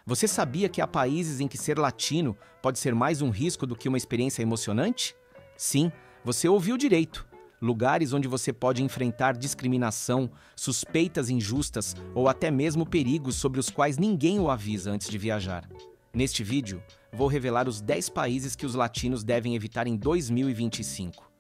Você sabia que há países em que ser latino pode ser mais um risco do que uma experiência emocionante? Sim, você ouviu direito. Lugares onde você pode enfrentar discriminação, suspeitas injustas ou até mesmo perigos sobre os quais ninguém o avisa antes de viajar. Neste vídeo, vou revelar os 10 países que os latinos devem evitar em 2025.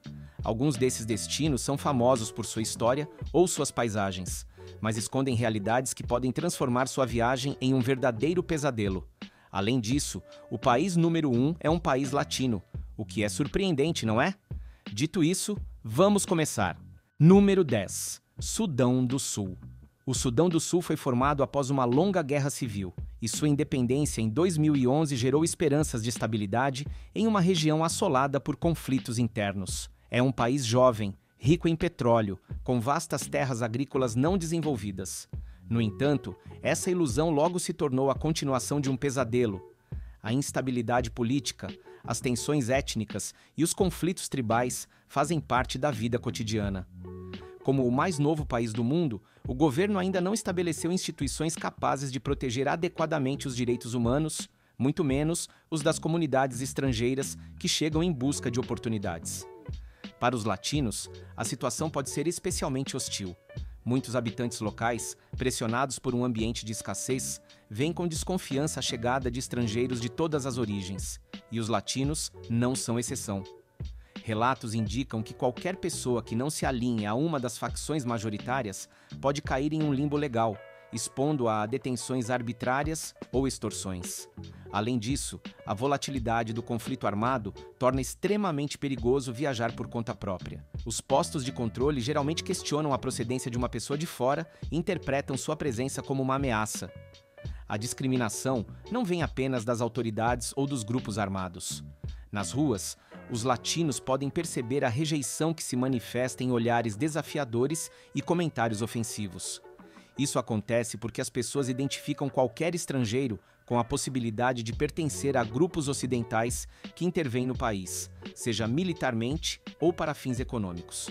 Alguns desses destinos são famosos por sua história ou suas paisagens, mas escondem realidades que podem transformar sua viagem em um verdadeiro pesadelo. Além disso, o país número 1 é um país latino, o que é surpreendente, não é? Dito isso, vamos começar. Número 10. Sudão do Sul. O Sudão do Sul foi formado após uma longa guerra civil, e sua independência em 2011 gerou esperanças de estabilidade em uma região assolada por conflitos internos. É um país jovem, rico em petróleo, com vastas terras agrícolas não desenvolvidas. No entanto, essa ilusão logo se tornou a continuação de um pesadelo. A instabilidade política, as tensões étnicas e os conflitos tribais fazem parte da vida cotidiana. Como o mais novo país do mundo, o governo ainda não estabeleceu instituições capazes de proteger adequadamente os direitos humanos, muito menos os das comunidades estrangeiras que chegam em busca de oportunidades. Para os latinos, a situação pode ser especialmente hostil. Muitos habitantes locais, pressionados por um ambiente de escassez, veem com desconfiança a chegada de estrangeiros de todas as origens, e os latinos não são exceção. Relatos indicam que qualquer pessoa que não se alinhe a uma das facções majoritárias pode cair em um limbo legal, expondo-a a detenções arbitrárias ou extorsões. Além disso, a volatilidade do conflito armado torna extremamente perigoso viajar por conta própria. Os postos de controle geralmente questionam a procedência de uma pessoa de fora e interpretam sua presença como uma ameaça. A discriminação não vem apenas das autoridades ou dos grupos armados. Nas ruas, os latinos podem perceber a rejeição que se manifesta em olhares desafiadores e comentários ofensivos. Isso acontece porque as pessoas identificam qualquer estrangeiro com a possibilidade de pertencer a grupos ocidentais que intervêm no país, seja militarmente ou para fins econômicos.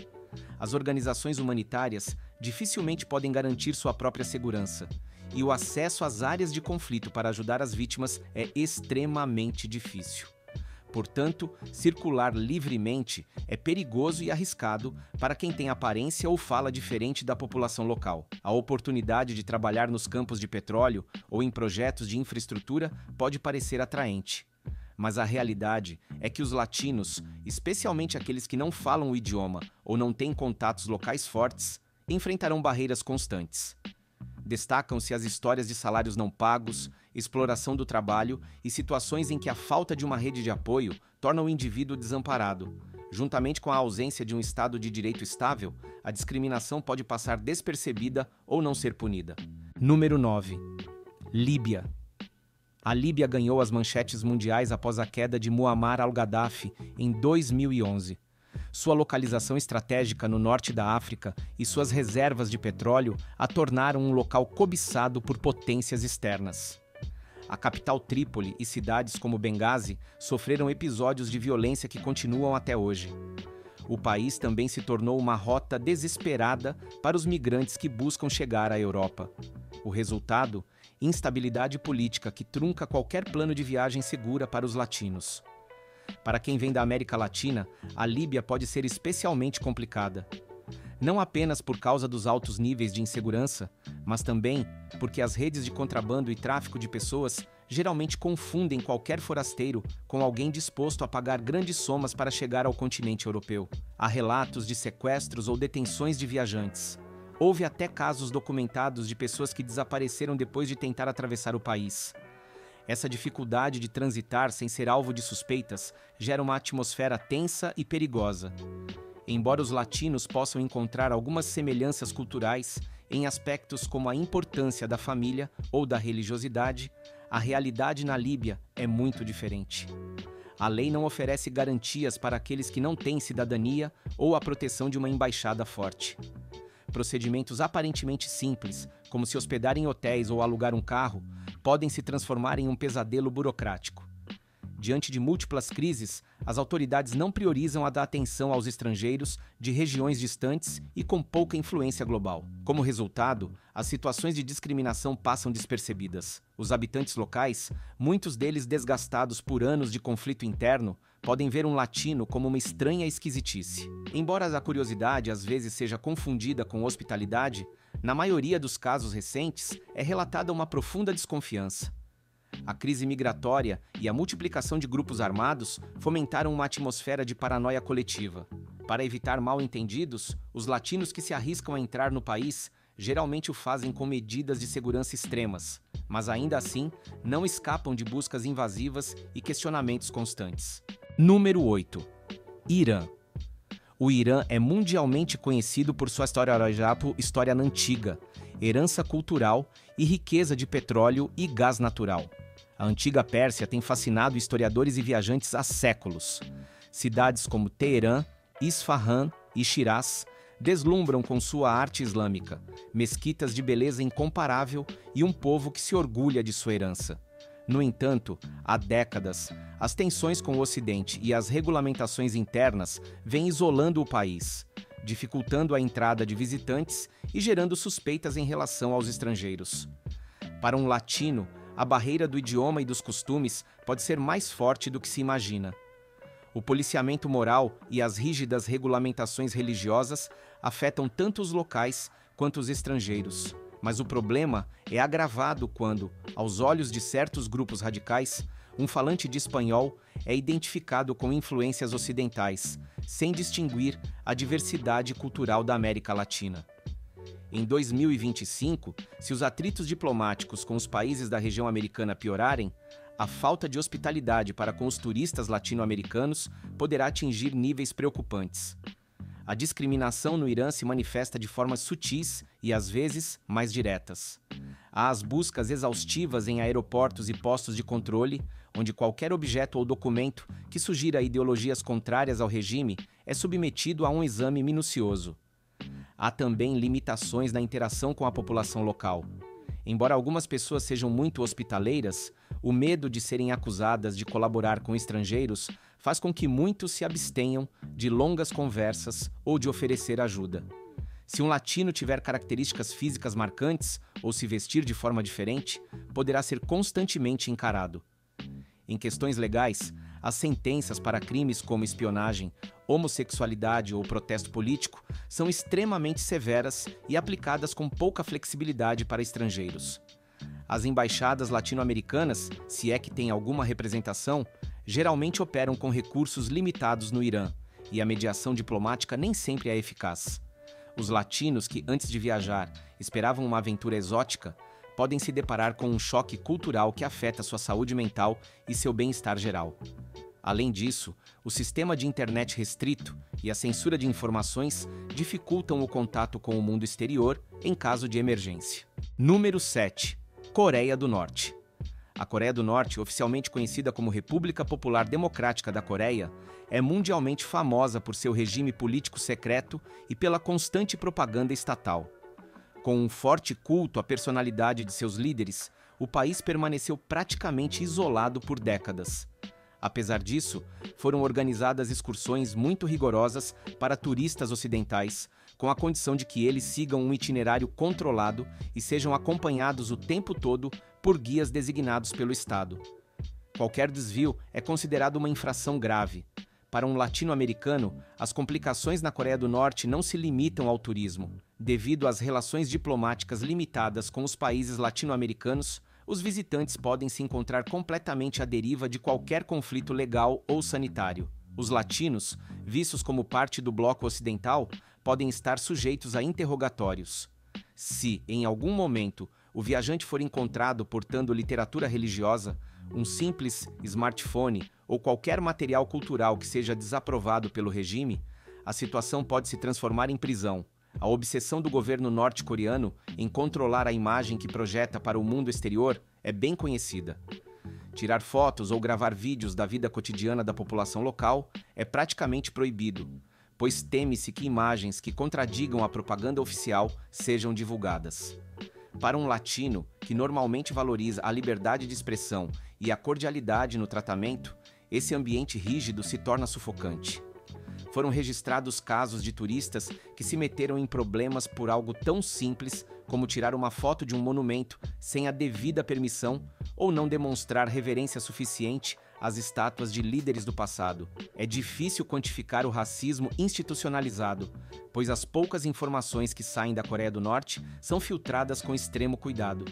As organizações humanitárias dificilmente podem garantir sua própria segurança, e o acesso às áreas de conflito para ajudar as vítimas é extremamente difícil. Portanto, circular livremente é perigoso e arriscado para quem tem aparência ou fala diferente da população local. A oportunidade de trabalhar nos campos de petróleo ou em projetos de infraestrutura pode parecer atraente. Mas a realidade é que os latinos, especialmente aqueles que não falam o idioma ou não têm contatos locais fortes, enfrentarão barreiras constantes. Destacam-se as histórias de salários não pagos, exploração do trabalho e situações em que a falta de uma rede de apoio torna o indivíduo desamparado. Juntamente com a ausência de um Estado de direito estável, a discriminação pode passar despercebida ou não ser punida. Número 9. Líbia. A Líbia ganhou as manchetes mundiais após a queda de Muammar al-Gaddafi em 2011. Sua localização estratégica no norte da África e suas reservas de petróleo a tornaram um local cobiçado por potências externas. A capital Trípoli e cidades como Benghazi sofreram episódios de violência que continuam até hoje. O país também se tornou uma rota desesperada para os migrantes que buscam chegar à Europa. O resultado? Instabilidade política que trunca qualquer plano de viagem segura para os latinos. Para quem vem da América Latina, a Líbia pode ser especialmente complicada. Não apenas por causa dos altos níveis de insegurança, mas também porque as redes de contrabando e tráfico de pessoas geralmente confundem qualquer forasteiro com alguém disposto a pagar grandes somas para chegar ao continente europeu. Há relatos de sequestros ou detenções de viajantes. Houve até casos documentados de pessoas que desapareceram depois de tentar atravessar o país. Essa dificuldade de transitar sem ser alvo de suspeitas gera uma atmosfera tensa e perigosa. Embora os latinos possam encontrar algumas semelhanças culturais em aspectos como a importância da família ou da religiosidade, a realidade na Líbia é muito diferente. A lei não oferece garantias para aqueles que não têm cidadania ou a proteção de uma embaixada forte. Procedimentos aparentemente simples, como se hospedar em hotéis ou alugar um carro, podem se transformar em um pesadelo burocrático. diante de múltiplas crises, as autoridades não priorizam a dar atenção aos estrangeiros de regiões distantes e com pouca influência global. Como resultado, as situações de discriminação passam despercebidas. Os habitantes locais, muitos deles desgastados por anos de conflito interno, podem ver um latino como uma estranha esquisitice. Embora a curiosidade às vezes seja confundida com hospitalidade, na maioria dos casos recentes é relatada uma profunda desconfiança. A crise migratória e a multiplicação de grupos armados fomentaram uma atmosfera de paranoia coletiva. Para evitar mal-entendidos, os latinos que se arriscam a entrar no país geralmente o fazem com medidas de segurança extremas, mas ainda assim não escapam de buscas invasivas e questionamentos constantes. Número 8. Irã. O Irã é mundialmente conhecido por sua história antiga, herança cultural e riqueza de petróleo e gás natural. A antiga Pérsia tem fascinado historiadores e viajantes há séculos. Cidades como Teherã, Isfahan e Shiraz deslumbram com sua arte islâmica, mesquitas de beleza incomparável e um povo que se orgulha de sua herança. No entanto, há décadas, as tensões com o Ocidente e as regulamentações internas vêm isolando o país, dificultando a entrada de visitantes e gerando suspeitas em relação aos estrangeiros. Para um latino, a barreira do idioma e dos costumes pode ser mais forte do que se imagina. O policiamento moral e as rígidas regulamentações religiosas afetam tanto os locais quanto os estrangeiros. Mas o problema é agravado quando, aos olhos de certos grupos radicais, um falante de espanhol é identificado com influências ocidentais, sem distinguir a diversidade cultural da América Latina. Em 2025, se os atritos diplomáticos com os países da região americana piorarem, a falta de hospitalidade para com os turistas latino-americanos poderá atingir níveis preocupantes. A discriminação no Irã se manifesta de formas sutis e, às vezes, mais diretas. Há as buscas exaustivas em aeroportos e postos de controle, onde qualquer objeto ou documento que sugira ideologias contrárias ao regime é submetido a um exame minucioso. Há também limitações na interação com a população local. Embora algumas pessoas sejam muito hospitaleiras, o medo de serem acusadas de colaborar com estrangeiros faz com que muitos se abstenham de longas conversas ou de oferecer ajuda. Se um latino tiver características físicas marcantes ou se vestir de forma diferente, poderá ser constantemente encarado. Em questões legais, as sentenças para crimes como espionagem, homossexualidade ou protesto político são extremamente severas e aplicadas com pouca flexibilidade para estrangeiros. As embaixadas latino-americanas, se é que têm alguma representação, geralmente operam com recursos limitados no Irã, e a mediação diplomática nem sempre é eficaz. Os latinos que, antes de viajar, esperavam uma aventura exótica, podem se deparar com um choque cultural que afeta sua saúde mental e seu bem-estar geral. Além disso, o sistema de internet restrito e a censura de informações dificultam o contato com o mundo exterior em caso de emergência. Número 7. Coreia do Norte. A Coreia do Norte, oficialmente conhecida como República Popular Democrática da Coreia, é mundialmente famosa por seu regime político secreto e pela constante propaganda estatal. Com um forte culto à personalidade de seus líderes, o país permaneceu praticamente isolado por décadas. Apesar disso, foram organizadas excursões muito rigorosas para turistas ocidentais, com a condição de que eles sigam um itinerário controlado e sejam acompanhados o tempo todo por guias designados pelo Estado. Qualquer desvio é considerado uma infração grave. Para um latino-americano, as complicações na Coreia do Norte não se limitam ao turismo. Devido às relações diplomáticas limitadas com os países latino-americanos, os visitantes podem se encontrar completamente à deriva de qualquer conflito legal ou sanitário. Os latinos, vistos como parte do bloco ocidental, podem estar sujeitos a interrogatórios. Se, em algum momento, o viajante for encontrado portando literatura religiosa, um simples smartphone ou qualquer material cultural que seja desaprovado pelo regime, a situação pode se transformar em prisão. A obsessão do governo norte-coreano em controlar a imagem que projeta para o mundo exterior é bem conhecida. Tirar fotos ou gravar vídeos da vida cotidiana da população local é praticamente proibido, pois teme-se que imagens que contradigam a propaganda oficial sejam divulgadas. Para um latino, que normalmente valoriza a liberdade de expressão e a cordialidade no tratamento, esse ambiente rígido se torna sufocante. Foram registrados casos de turistas que se meteram em problemas por algo tão simples como tirar uma foto de um monumento sem a devida permissão ou não demonstrar reverência suficiente às estátuas de líderes do passado. É difícil quantificar o racismo institucionalizado, pois as poucas informações que saem da Coreia do Norte são filtradas com extremo cuidado.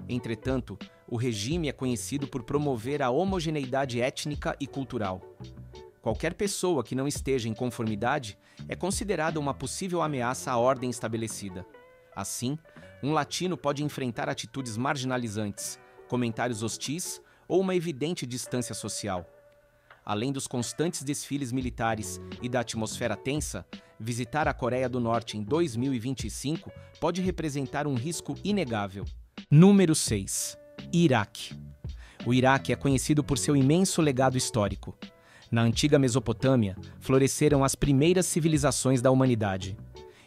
Entretanto, o regime é conhecido por promover a homogeneidade étnica e cultural. Qualquer pessoa que não esteja em conformidade é considerada uma possível ameaça à ordem estabelecida. Assim, um latino pode enfrentar atitudes marginalizantes, comentários hostis ou uma evidente distância social. Além dos constantes desfiles militares e da atmosfera tensa, visitar a Coreia do Norte em 2025 pode representar um risco inegável. Número 6. Iraque. O Iraque é conhecido por seu imenso legado histórico. Na antiga Mesopotâmia, floresceram as primeiras civilizações da humanidade.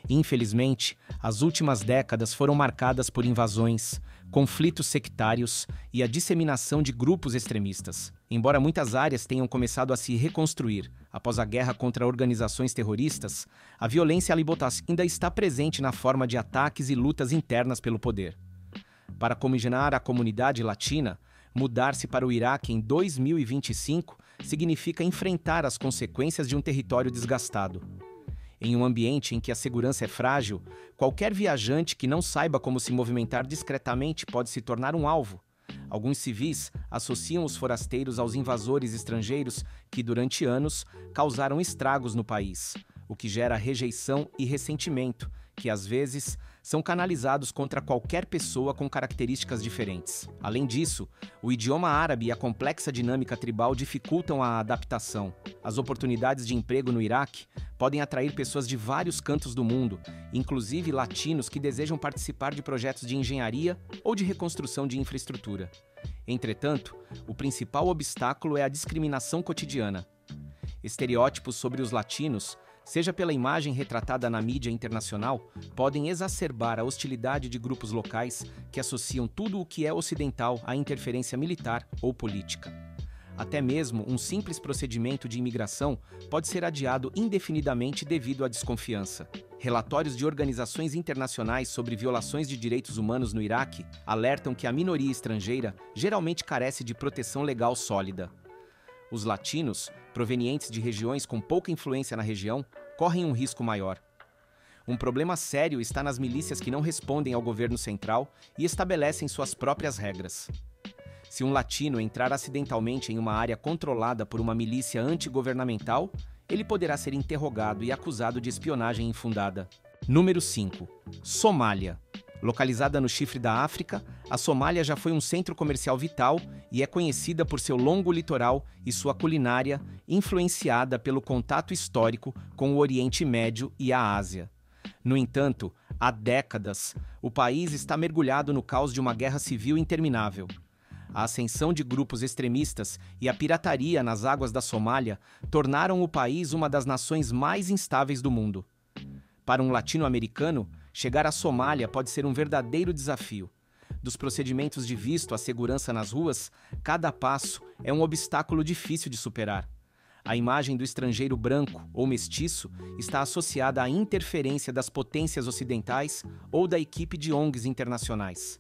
Infelizmente, as últimas décadas foram marcadas por invasões, conflitos sectários e a disseminação de grupos extremistas. Embora muitas áreas tenham começado a se reconstruir após a guerra contra organizações terroristas, a violência ainda está presente na forma de ataques e lutas internas pelo poder. Para homogeneizar a comunidade latina, mudar-se para o Iraque em 2025 significa enfrentar as consequências de um território desgastado. Em um ambiente em que a segurança é frágil, qualquer viajante que não saiba como se movimentar discretamente pode se tornar um alvo. Alguns civis associam os forasteiros aos invasores estrangeiros que, durante anos, causaram estragos no país, o que gera rejeição e ressentimento, que às vezes são canalizados contra qualquer pessoa com características diferentes. Além disso, o idioma árabe e a complexa dinâmica tribal dificultam a adaptação. As oportunidades de emprego no Iraque podem atrair pessoas de vários cantos do mundo, inclusive latinos que desejam participar de projetos de engenharia ou de reconstrução de infraestrutura. Entretanto, o principal obstáculo é a discriminação cotidiana. Estereótipos sobre os latinos, seja pela imagem retratada na mídia internacional, podem exacerbar a hostilidade de grupos locais que associam tudo o que é ocidental à interferência militar ou política. Até mesmo um simples procedimento de imigração pode ser adiado indefinidamente devido à desconfiança. Relatórios de organizações internacionais sobre violações de direitos humanos no Iraque alertam que a minoria estrangeira geralmente carece de proteção legal sólida. Os latinos, provenientes de regiões com pouca influência na região, correm um risco maior. Um problema sério está nas milícias que não respondem ao governo central e estabelecem suas próprias regras. Se um latino entrar acidentalmente em uma área controlada por uma milícia antigovernamental, ele poderá ser interrogado e acusado de espionagem infundada. Número 5. Somália. Localizada no chifre da África, a Somália já foi um centro comercial vital e é conhecida por seu longo litoral e sua culinária, influenciada pelo contato histórico com o Oriente Médio e a Ásia. No entanto, há décadas, o país está mergulhado no caos de uma guerra civil interminável. A ascensão de grupos extremistas e a pirataria nas águas da Somália tornaram o país uma das nações mais instáveis do mundo. Para um latino-americano, chegar à Somália pode ser um verdadeiro desafio. Dos procedimentos de visto à segurança nas ruas, cada passo é um obstáculo difícil de superar. A imagem do estrangeiro branco ou mestiço está associada à interferência das potências ocidentais ou da equipe de ONGs internacionais.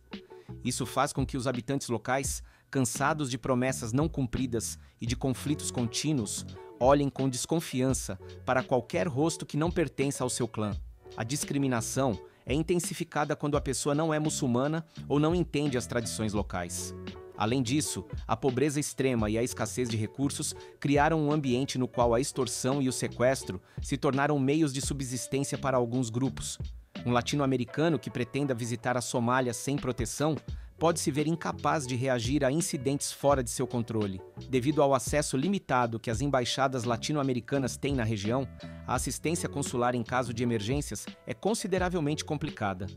Isso faz com que os habitantes locais, cansados de promessas não cumpridas e de conflitos contínuos, olhem com desconfiança para qualquer rosto que não pertença ao seu clã. A discriminação é intensificada quando a pessoa não é muçulmana ou não entende as tradições locais. Além disso, a pobreza extrema e a escassez de recursos criaram um ambiente no qual a extorsão e o sequestro se tornaram meios de subsistência para alguns grupos. Um latino-americano que pretenda visitar a Somália sem proteção pode se ver incapaz de reagir a incidentes fora de seu controle. Devido ao acesso limitado que as embaixadas latino-americanas têm na região, a assistência consular em caso de emergências é consideravelmente complicada.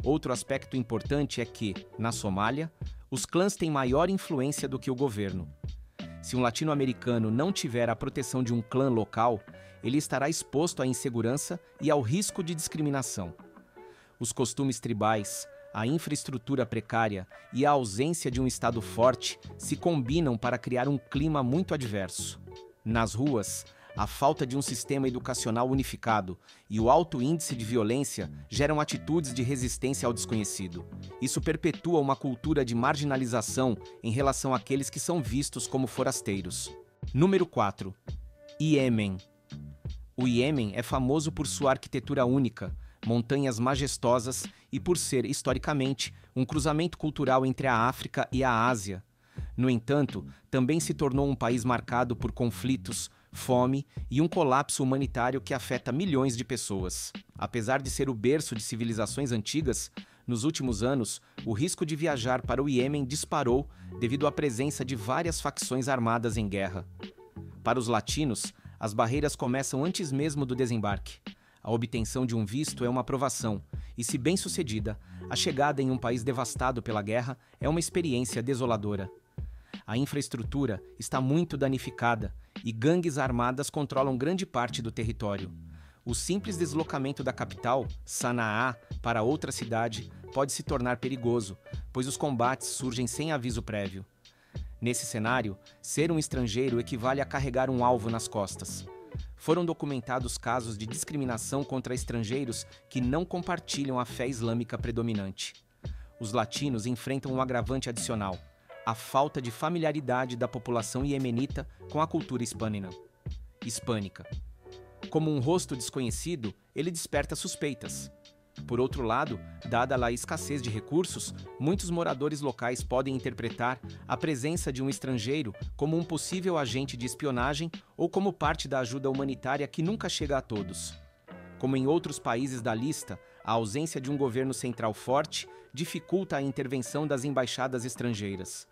Outro aspecto importante é que, na Somália, os clãs têm maior influência do que o governo. Se um latino-americano não tiver a proteção de um clã local, ele estará exposto à insegurança e ao risco de discriminação. Os costumes tribais, A infraestrutura precária e a ausência de um Estado forte se combinam para criar um clima muito adverso. Nas ruas, a falta de um sistema educacional unificado e o alto índice de violência geram atitudes de resistência ao desconhecido. Isso perpetua uma cultura de marginalização em relação àqueles que são vistos como forasteiros. Número 4. Iêmen. O Iêmen é famoso por sua arquitetura única, montanhas majestosas e por ser, historicamente, um cruzamento cultural entre a África e a Ásia. No entanto, também se tornou um país marcado por conflitos, fome e um colapso humanitário que afeta milhões de pessoas. Apesar de ser o berço de civilizações antigas, nos últimos anos, o risco de viajar para o Iêmen disparou devido à presença de várias facções armadas em guerra. Para os latinos, as barreiras começam antes mesmo do desembarque. A obtenção de um visto é uma aprovação, e se bem-sucedida, a chegada em um país devastado pela guerra é uma experiência desoladora. A infraestrutura está muito danificada e gangues armadas controlam grande parte do território. O simples deslocamento da capital, Sanaa, para outra cidade pode se tornar perigoso, pois os combates surgem sem aviso prévio. Nesse cenário, ser um estrangeiro equivale a carregar um alvo nas costas. Foram documentados casos de discriminação contra estrangeiros que não compartilham a fé islâmica predominante. Os latinos enfrentam um agravante adicional: a falta de familiaridade da população iemenita com a cultura hispânica. Como um rosto desconhecido, ele desperta suspeitas. Por outro lado, dada a escassez de recursos, muitos moradores locais podem interpretar a presença de um estrangeiro como um possível agente de espionagem ou como parte da ajuda humanitária que nunca chega a todos. Como em outros países da lista, a ausência de um governo central forte dificulta a intervenção das embaixadas estrangeiras.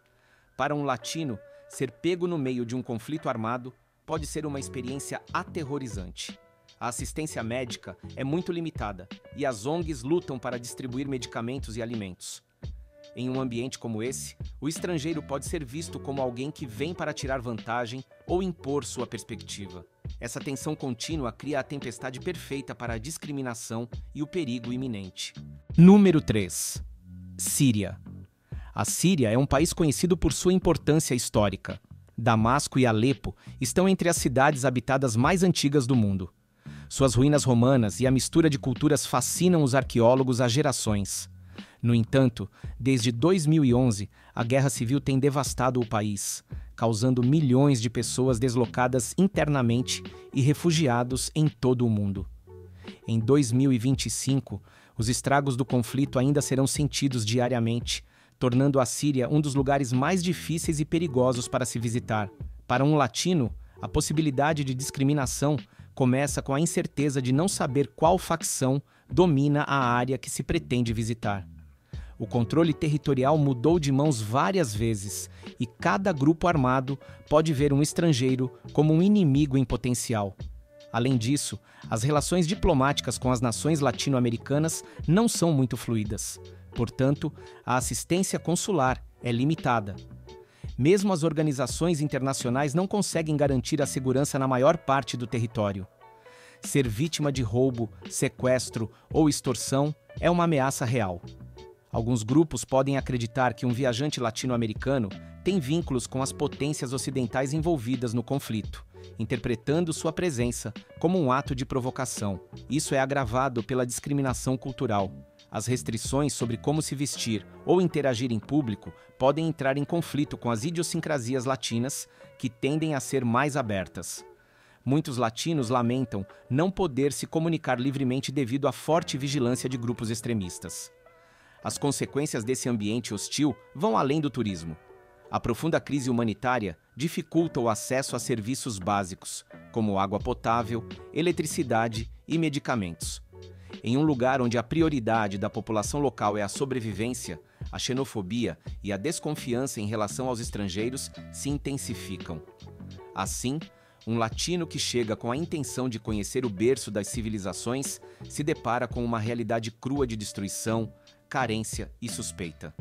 Para um latino, ser pego no meio de um conflito armado pode ser uma experiência aterrorizante. A assistência médica é muito limitada e as ONGs lutam para distribuir medicamentos e alimentos. Em um ambiente como esse, o estrangeiro pode ser visto como alguém que vem para tirar vantagem ou impor sua perspectiva. Essa tensão contínua cria a tempestade perfeita para a discriminação e o perigo iminente. Número 3. Síria. A Síria é um país conhecido por sua importância histórica. Damasco e Alepo estão entre as cidades habitadas mais antigas do mundo. Suas ruínas romanas e a mistura de culturas fascinam os arqueólogos há gerações. No entanto, desde 2011, a guerra civil tem devastado o país, causando milhões de pessoas deslocadas internamente e refugiados em todo o mundo. Em 2025, os estragos do conflito ainda serão sentidos diariamente, tornando a Síria um dos lugares mais difíceis e perigosos para se visitar. Para um latino, a possibilidade de discriminação começa com a incerteza de não saber qual facção domina a área que se pretende visitar. O controle territorial mudou de mãos várias vezes e cada grupo armado pode ver um estrangeiro como um inimigo em potencial. Além disso, as relações diplomáticas com as nações latino-americanas não são muito fluídas. Portanto, a assistência consular é limitada. Mesmo as organizações internacionais não conseguem garantir a segurança na maior parte do território. Ser vítima de roubo, sequestro ou extorsão é uma ameaça real. Alguns grupos podem acreditar que um viajante latino-americano tem vínculos com as potências ocidentais envolvidas no conflito, interpretando sua presença como um ato de provocação. Isso é agravado pela discriminação cultural. As restrições sobre como se vestir ou interagir em público podem entrar em conflito com as idiosincrasias latinas, que tendem a ser mais abertas. Muitos latinos lamentam não poder se comunicar livremente devido à forte vigilância de grupos extremistas. As consequências desse ambiente hostil vão além do turismo. A profunda crise humanitária dificulta o acesso a serviços básicos, como água potável, eletricidade e medicamentos. Em um lugar onde a prioridade da população local é a sobrevivência, a xenofobia e a desconfiança em relação aos estrangeiros se intensificam. Assim, um latino que chega com a intenção de conhecer o berço das civilizações se depara com uma realidade crua de destruição, carência e suspeita.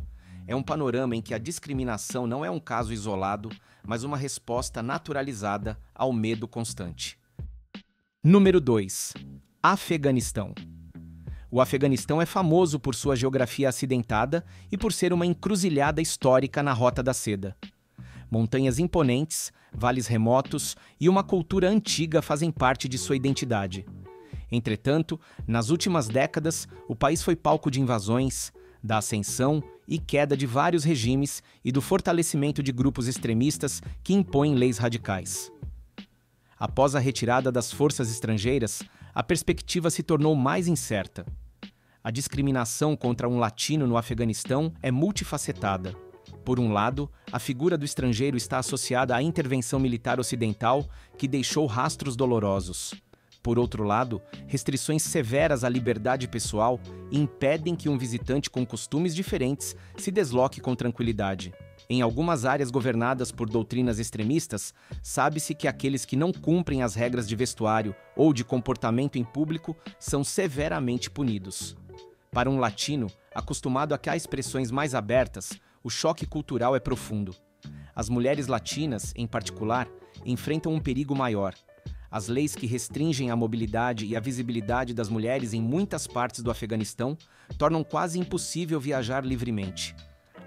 É um panorama em que a discriminação não é um caso isolado, mas uma resposta naturalizada ao medo constante. Número 2. Afeganistão. O Afeganistão é famoso por sua geografia acidentada e por ser uma encruzilhada histórica na Rota da Seda. Montanhas imponentes, vales remotos e uma cultura antiga fazem parte de sua identidade. Entretanto, nas últimas décadas, o país foi palco de invasões, da ascensão e queda de vários regimes e do fortalecimento de grupos extremistas que impõem leis radicais. Após a retirada das forças estrangeiras, a perspectiva se tornou mais incerta. A discriminação contra um latino no Afeganistão é multifacetada. Por um lado, a figura do estrangeiro está associada à intervenção militar ocidental que deixou rastros dolorosos. Por outro lado, restrições severas à liberdade pessoal impedem que um visitante com costumes diferentes se desloque com tranquilidade. Em algumas áreas governadas por doutrinas extremistas, sabe-se que aqueles que não cumprem as regras de vestuário ou de comportamento em público são severamente punidos. Para um latino, acostumado a expressões mais abertas, o choque cultural é profundo. As mulheres latinas, em particular, enfrentam um perigo maior. As leis que restringem a mobilidade e a visibilidade das mulheres em muitas partes do Afeganistão tornam quase impossível viajar livremente.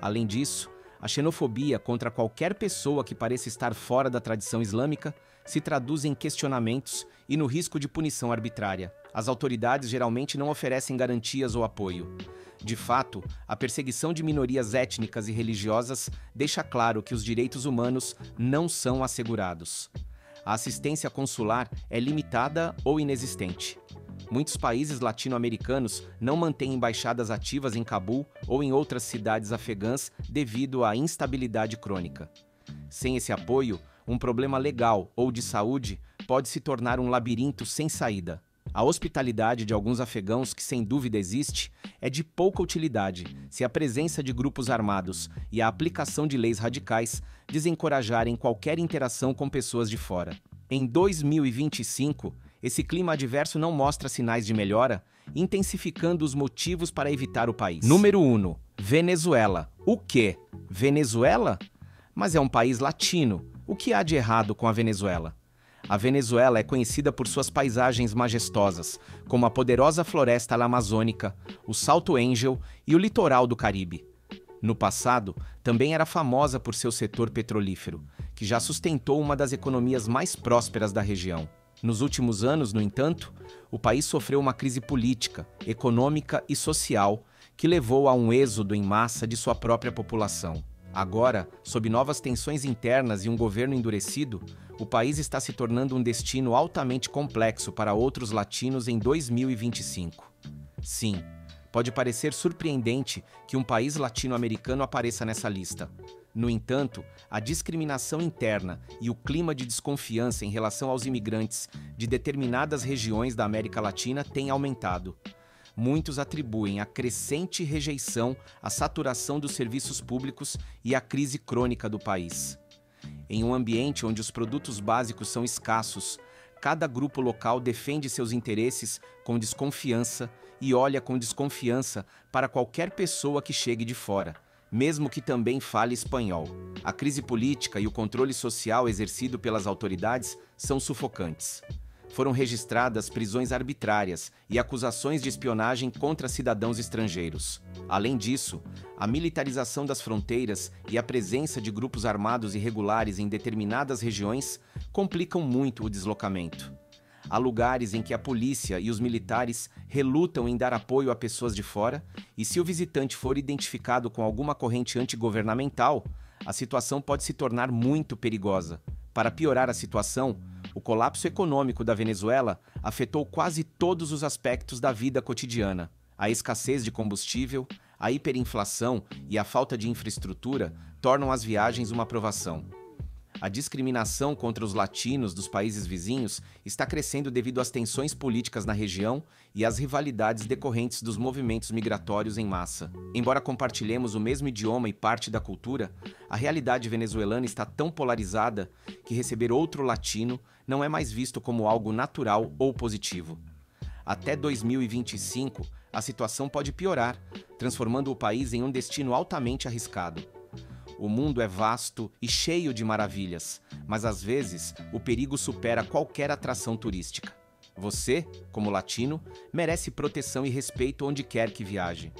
Além disso, a xenofobia contra qualquer pessoa que pareça estar fora da tradição islâmica se traduz em questionamentos e no risco de punição arbitrária. As autoridades geralmente não oferecem garantias ou apoio. De fato, a perseguição de minorias étnicas e religiosas deixa claro que os direitos humanos não são assegurados. A assistência consular é limitada ou inexistente. Muitos países latino-americanos não mantêm embaixadas ativas em Cabul ou em outras cidades afegãs devido à instabilidade crônica. Sem esse apoio, um problema legal ou de saúde pode se tornar um labirinto sem saída. A hospitalidade de alguns afegãos, que sem dúvida existe, é de pouca utilidade se a presença de grupos armados e a aplicação de leis radicais desencorajarem qualquer interação com pessoas de fora. Em 2025, esse clima adverso não mostra sinais de melhora, intensificando os motivos para evitar o país. Número 1. Venezuela. O quê? Venezuela? Mas é um país latino. O que há de errado com a Venezuela? A Venezuela é conhecida por suas paisagens majestosas, como a poderosa floresta amazônica, o Salto Ángel e o litoral do Caribe. No passado, também era famosa por seu setor petrolífero, que já sustentou uma das economias mais prósperas da região. Nos últimos anos, no entanto, o país sofreu uma crise política, econômica e social que levou a um êxodo em massa de sua própria população. Agora, sob novas tensões internas e um governo endurecido, o país está se tornando um destino altamente complexo para outros latinos em 2025. Sim, pode parecer surpreendente que um país latino-americano apareça nessa lista. No entanto, a discriminação interna e o clima de desconfiança em relação aos imigrantes de determinadas regiões da América Latina têm aumentado. Muitos atribuem a crescente rejeição à saturação dos serviços públicos e à crise crônica do país. Em um ambiente onde os produtos básicos são escassos, cada grupo local defende seus interesses com desconfiança e olha com desconfiança para qualquer pessoa que chegue de fora, mesmo que também fale espanhol. A crise política e o controle social exercido pelas autoridades são sufocantes. Foram registradas prisões arbitrárias e acusações de espionagem contra cidadãos estrangeiros. Além disso, a militarização das fronteiras e a presença de grupos armados irregulares em determinadas regiões complicam muito o deslocamento. Há lugares em que a polícia e os militares relutam em dar apoio a pessoas de fora, e se o visitante for identificado com alguma corrente antigovernamental, a situação pode se tornar muito perigosa. Para piorar a situação, o colapso econômico da Venezuela afetou quase todos os aspectos da vida cotidiana. A escassez de combustível, a hiperinflação e a falta de infraestrutura tornam as viagens uma provação. A discriminação contra os latinos dos países vizinhos está crescendo devido às tensões políticas na região e às rivalidades decorrentes dos movimentos migratórios em massa. Embora compartilhemos o mesmo idioma e parte da cultura, a realidade venezuelana está tão polarizada que receber outro latino não é mais visto como algo natural ou positivo. Até 2025, a situação pode piorar, transformando o país em um destino altamente arriscado. O mundo é vasto e cheio de maravilhas, mas às vezes o perigo supera qualquer atração turística. Você, como latino, merece proteção e respeito onde quer que viaje.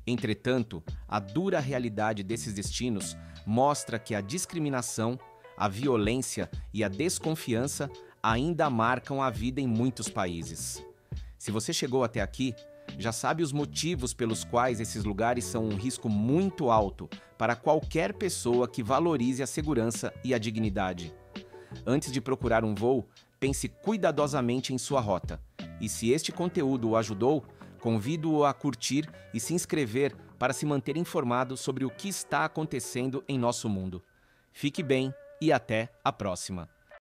Entretanto, a dura realidade desses destinos mostra que a discriminação, a violência e a desconfiança ainda marcam a vida em muitos países. Se você chegou até aqui, já sabe os motivos pelos quais esses lugares são um risco muito alto para qualquer pessoa que valorize a segurança e a dignidade. Antes de procurar um voo, pense cuidadosamente em sua rota. E se este conteúdo o ajudou, convido-o a curtir e se inscrever para se manter informado sobre o que está acontecendo em nosso mundo. Fique bem e até a próxima!